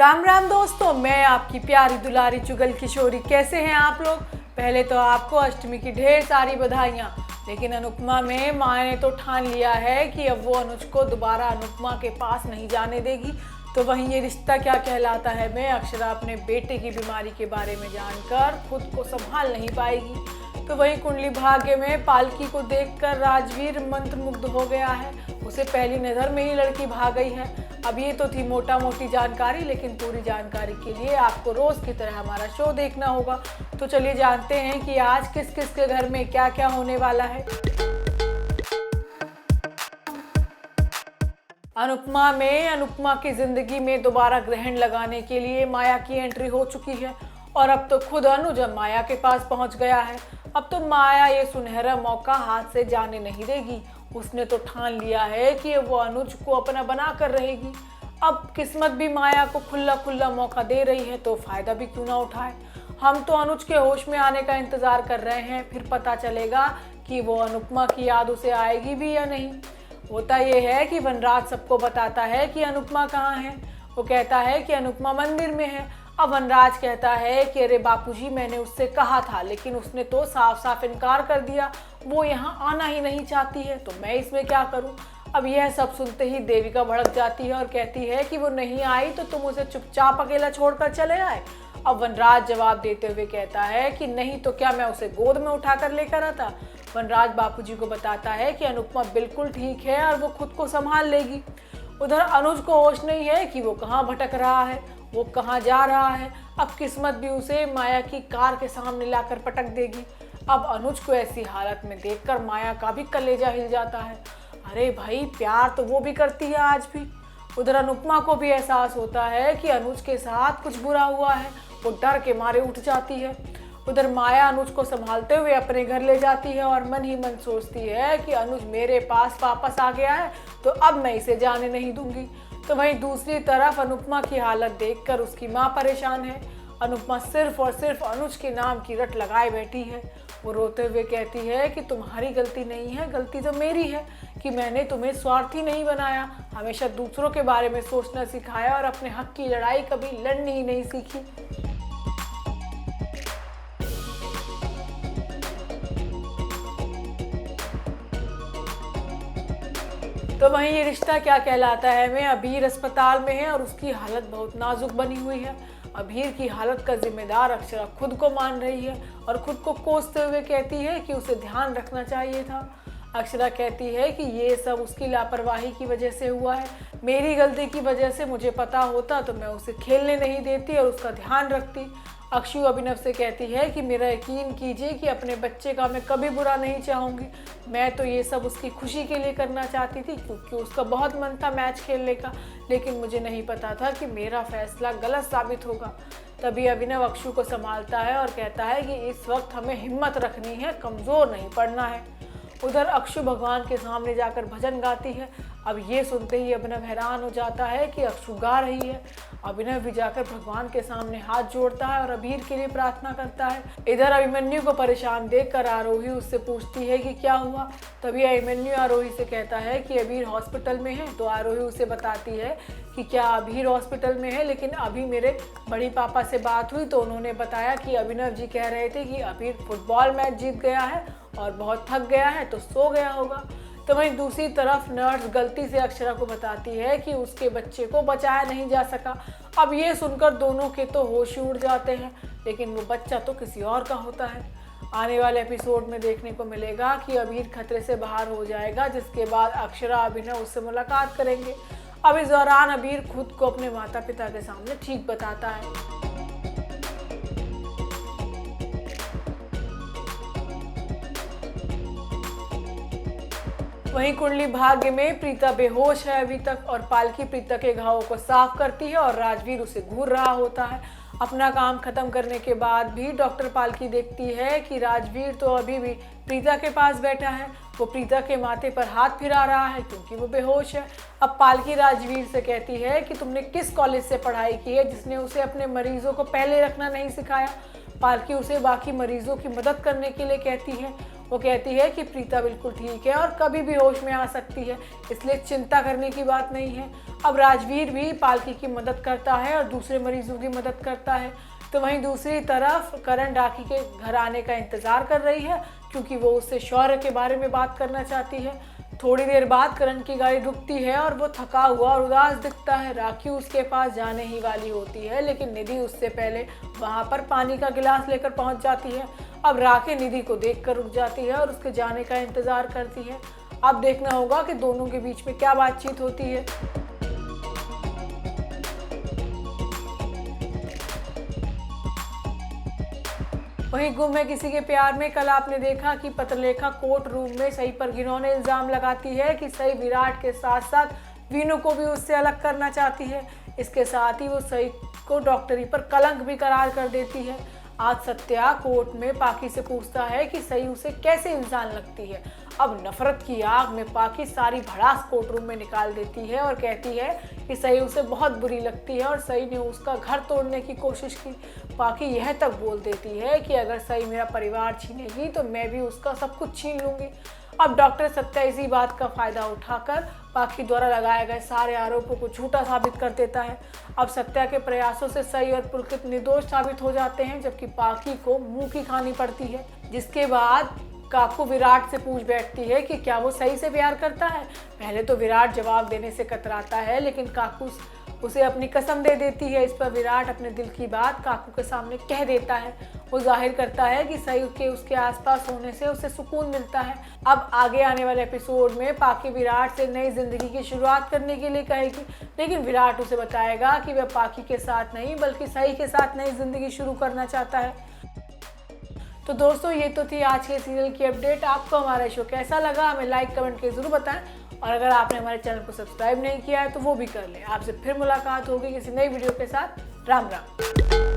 राम राम दोस्तों, मैं आपकी प्यारी दुलारी चुगल किशोरी। कैसे हैं आप लोग? पहले तो आपको अष्टमी की ढेर सारी बधाइयाँ। लेकिन अनुपमा में माँ ने तो ठान लिया है कि अब वो अनुज को दोबारा अनुपमा के पास नहीं जाने देगी। तो वहीं ये रिश्ता क्या कहलाता है में अक्षरा अपने बेटे की बीमारी के बारे में जानकर खुद को संभाल नहीं पाएगी। तो वहीं कुंडली भाग्य में पालकी को देखकर राजवीर मंत्रमुग्ध हो गया है। उसे पहली नज़र में ही लड़की भाग गई है। अब ये तो थी मोटा मोटी जानकारी, लेकिन पूरी जानकारी के लिए आपको रोज़ की तरह हमारा शो देखना होगा। तो चलिए जानते हैं कि आज किस किस के घर में क्या क्या होने वाला है। अनुपमा की जिंदगी में दोबारा ग्रहण लगाने के लिए माया की एंट्री हो चुकी है और अब तो खुद अनुज माया के पास पहुंच गया है। अब तो माया ये सुनहरा मौका हाथ से जाने नहीं देगी। उसने तो ठान लिया है कि वो अनुज को अपना बना कर रहेगी। अब किस्मत भी माया को खुला खुला मौका दे रही है, तो फायदा भी क्यों ना उठाए। हम तो अनुज के होश में आने का इंतजार कर रहे हैं, फिर पता चलेगा कि वो अनुपमा की याद उसे आएगी भी या नहीं। होता ये है कि वनराज सबको बताता है कि अनुपमा कहाँ है। वो कहता है कि अनुपमा मंदिर में है। अब वनराज कहता है कि अरे बापूजी, मैंने उससे कहा था, लेकिन उसने तो साफ साफ इनकार कर दिया। वो यहाँ आना ही नहीं चाहती है, तो मैं इसमें क्या करूँ। अब यह सब सुनते ही देविका भड़क जाती है और कहती है कि वो नहीं आई तो तुम उसे चुपचाप अकेला छोड़कर चले आए। अब वनराज जवाब देते हुए कहता है कि नहीं तो क्या मैं उसे गोद में उठाकर लेकर आता। वनराज बापूजी को बताता है कि अनुपमा बिल्कुल ठीक है और वो खुद को संभाल लेगी। उधर अनुज को होश नहीं है कि वो कहाँ भटक रहा है, वो कहाँ जा रहा है। अब किस्मत भी उसे माया की कार के सामने लाकर पटक देगी। अब अनुज को ऐसी हालत में देखकर माया का भी कलेजा हिल जाता है। अरे भाई, प्यार तो वो भी करती है आज भी। उधर अनुपमा को भी एहसास होता है कि अनुज के साथ कुछ बुरा हुआ है। वो डर के मारे उठ जाती है। उधर माया अनुज को संभालते हुए अपने घर ले जाती है और मन ही मन सोचती है कि अनुज मेरे पास वापस आ गया है, तो अब मैं इसे जाने नहीं दूंगी। तो वहीं दूसरी तरफ अनुपमा की हालत देखकर उसकी माँ परेशान है। अनुपमा सिर्फ और सिर्फ अनुज के नाम की रट लगाए बैठी है। वो रोते हुए कहती है कि तुम्हारी गलती नहीं है, गलती तो मेरी है कि मैंने तुम्हें स्वार्थी नहीं बनाया, हमेशा दूसरों के बारे में सोचना सिखाया और अपने हक की लड़ाई कभी लड़नी ही नहीं सीखी। तो वहीं ये रिश्ता क्या कहलाता है में अबीर अस्पताल में है और उसकी हालत बहुत नाजुक बनी हुई है। अबीर की हालत का जिम्मेदार अक्षरा खुद को मान रही है और खुद को कोसते हुए कहती है कि उसे ध्यान रखना चाहिए था। अक्षरा कहती है कि ये सब उसकी लापरवाही की वजह से हुआ है। मेरी गलती की वजह से मुझे पता होता तो मैं उसे खेलने नहीं देती और उसका ध्यान रखती। अक्षु अभिनव से कहती है कि मेरा यकीन कीजिए कि अपने बच्चे का मैं कभी बुरा नहीं चाहूँगी। मैं तो ये सब उसकी खुशी के लिए करना चाहती थी, क्योंकि उसका बहुत मन था मैच खेलने का, लेकिन मुझे नहीं पता था कि मेरा फैसला गलत साबित होगा। तभी अभिनव अक्षु को संभालता है और कहता है कि इस वक्त हमें हिम्मत रखनी है, कमज़ोर नहीं पड़ना है। उधर अक्षु भगवान के सामने जाकर भजन गाती है। अब ये सुनते ही अभिनव हैरान हो जाता है कि अक्षु गा रही है। अभिनव भी जाकर भगवान के सामने हाथ जोड़ता है और अबीर के लिए प्रार्थना करता है। इधर अभिमन्यु को परेशान देखकर आरोही उससे पूछती है कि क्या हुआ। तभी अभिमन्यु आरोही से कहता है कि अबीर हॉस्पिटल में है। तो आरोही उसे बताती है कि क्या अबीर हॉस्पिटल में है, लेकिन अभी मेरे बड़ी पापा से बात हुई तो उन्होंने बताया कि अभिनव जी कह रहे थे कि अबीर फुटबॉल मैच जीत गया है और बहुत थक गया है तो सो गया होगा। तो वहीं दूसरी तरफ नर्स गलती से अक्षरा को बताती है कि उसके बच्चे को बचाया नहीं जा सका। अब ये सुनकर दोनों के तो होश उड़ जाते हैं, लेकिन वो बच्चा तो किसी और का होता है। आने वाले एपिसोड में देखने को मिलेगा कि अबीर खतरे से बाहर हो जाएगा, जिसके बाद अक्षरा अभिनव उससे मुलाकात करेंगे। अब इस दौरान अबीर खुद को अपने माता पिता के सामने ठीक बताता है। वहीं कुंडली भाग्य में प्रीता बेहोश है अभी तक और पालकी प्रीता के घावों को साफ करती है और राजवीर उसे घूर रहा होता है। अपना काम खत्म करने के बाद भी डॉक्टर पालकी देखती है कि राजवीर तो अभी भी प्रीता के पास बैठा है। वो प्रीता के माथे पर हाथ फिरा रहा है क्योंकि वो बेहोश है। अब पालकी राजवीर से कहती है कि तुमने किस कॉलेज से पढ़ाई की है जिसने उसे अपने मरीजों को पहले रखना नहीं सिखाया। पालकी उसे बाकी मरीजों की मदद करने के लिए कहती है। वो कहती है कि प्रीता बिल्कुल ठीक है और कभी भी होश में आ सकती है, इसलिए चिंता करने की बात नहीं है। अब राजवीर भी पालकी की मदद करता है और दूसरे मरीजों की मदद करता है। तो वहीं दूसरी तरफ करण राखी के घर आने का इंतजार कर रही है, क्योंकि वो उससे शौर्य के बारे में बात करना चाहती है। थोड़ी देर बाद करण की गाड़ी रुकती है और वो थका हुआ और उदास दिखता है। राखी उसके पास जाने ही वाली होती है, लेकिन निधि उससे पहले वहां पर पानी का गिलास लेकर पहुंच जाती है। अब राखी निधि को देखकर रुक जाती है और उसके जाने का इंतजार करती है। अब देखना होगा कि दोनों के बीच में क्या बातचीत होती है। वहीं गुम है किसी के प्यार में कल आपने देखा कि पत्रलेखा कोर्ट रूम में सई पर घिनौने इल्जाम लगाती है कि सई विराट के साथ साथ वीनू को भी उससे अलग करना चाहती है। इसके साथ ही वो सई को डॉक्टरी पर कलंक भी करार कर देती है। आज सत्या कोर्ट में पाकी से पूछता है कि सई उसे कैसे इंसान लगती है। अब नफरत की आग में पाकी सारी भड़ास कोर्ट रूम में निकाल देती है और कहती है कि सई उसे बहुत बुरी लगती है और सई ने उसका घर तोड़ने की कोशिश की। पाकी यह तक बोल देती है कि अगर सई मेरा परिवार छीनेगी तो मैं भी उसका सब कुछ छीन लूंगी। अब डॉक्टर सत्या इसी बात का फायदा उठाकर पाकी द्वारा लगाए गए सारे आरोपों को झूठा साबित कर देता है। अब सत्या के प्रयासों से सई और पुलकित निर्दोष साबित हो जाते हैं, जबकि पाकी को मुंह की खानी पड़ती है। जिसके बाद काकू विराट से पूछ बैठती है कि क्या वो सई से प्यार करता है। पहले तो विराट जवाब देने से कतराता है, लेकिन काकू उसे अपनी कसम दे देती है। इस पर विराट अपने दिल की बात काकू के सामने कह देता है। वो जाहिर करता है कि सई के उसके आसपास होने से उसे सुकून मिलता है। अब आगे आने वाले एपिसोड में पाकी विराट से नई जिंदगी की शुरुआत करने के लिए कहेगी, लेकिन विराट उसे बताएगा कि वह पाकी के साथ नहीं बल्कि सई के साथ नई जिंदगी शुरू करना चाहता है। तो दोस्तों, ये तो थी आज के सीरियल की अपडेट। आपको हमारा शो कैसा लगा हमें लाइक कमेंट के जरूर बताएं, और अगर आपने हमारे चैनल को सब्सक्राइब नहीं किया है तो वो भी कर लें। आपसे फिर मुलाकात होगी किसी नई वीडियो के साथ। राम राम।